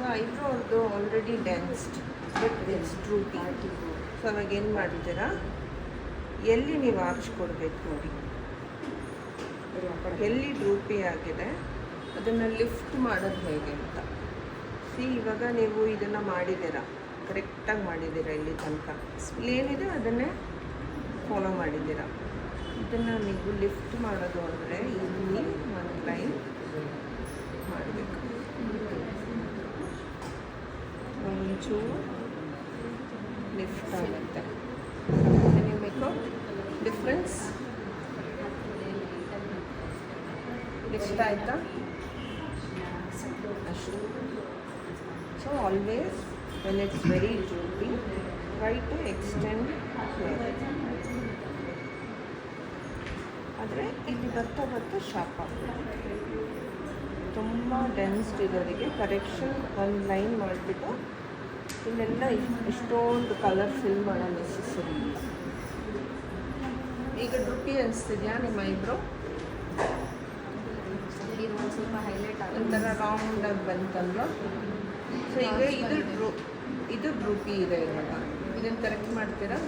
So eyebrow ಅವ್ರದ್ದು already ಡೆನ್ಸ್ಡ್ but it's ಡ್ರೂಪಿ. So ಅವಾಗ ಏನು ಮಾಡ್ತೀರಾ, ಎಲ್ಲಿ ನೀವು ಆರ್ಚ್ ಕೊಡಬೇಕು ನೋಡಿ, ಎಲ್ಲಿ ಡ್ರೂಪಿ ಆಗಿದೆ ಅದನ್ನು ಲಿಫ್ಟ್ ಮಾಡೋದು ಹೇಗೆ ಅಂತ. ಇವಾಗ ನೀವು ಇದನ್ನು ಮಾಡಿದ್ದೀರಾ, ಕರೆಕ್ಟಾಗಿ ಮಾಡಿದ್ದೀರಾ ಇಲ್ಲಿ ತನಕ. ಏನಿದೆ ಅದನ್ನೇ ಫಾಲೋ ಮಾಡಿದ್ದೀರಾ. ಇದನ್ನು ನೀವು ಲಿಫ್ಟ್ ಮಾಡೋದು ಅಂದರೆ ಇಲ್ಲಿ ಒಂದು ಲೈನ್ ಮಾಡಬೇಕು, ಒಂಚೂರು ಲಿಫ್ಟ್ ಆಗುತ್ತೆ. ನಿಮಗೆ ಡಿಫ್ರೆನ್ಸ್ ಲಿಫ್ಟ್ ಆಯಿತಾ ಅಷ್ಟು. So always when it's very droopy try to extend hair. ಆದರೆ ಇಲ್ಲಿ ಬರ್ತಾ ಬರ್ತಾ ಶಾರ್ಪ್ ಆಗ್ತದೆ. ತುಂಬ ಡೆನ್ಸ್ಡ್ ಇರೋರಿಗೆ ಕರೆಕ್ಷನ್ ಒಂದು ಲೈನ್ ಮಾಡಿಬಿಟ್ಟು ಇಲ್ಲೆಲ್ಲ ಇಷ್ಟೊಂದು ಕಲರ್ ಫಿಲ್ ಮಾಡೋ ನೆಸೆಸರಿ ಇಲ್ಲ. ಈಗ ಡ್ರೂಪಿ ಅನಿಸ್ತಿದೆಯಾ ನಿಮ್ಮ ಐಬ್ರೋ? ಇದು ಒಂದು ಸ್ವಲ್ಪ ಹೈಲೈಟ್ ಆಗುತ್ತೆ, ಒಂಥರ ರೌಂಡಾಗಿ ಬಂತಲ್ವ? ಸೊ ಈಗ ಇದು ಡ್ರೂಪಿ ಇದೆ ಇವಾಗ. ಇದನ್ನು ಕರೆಕ್ಟ್ ಮಾಡ್ತೀರಾ?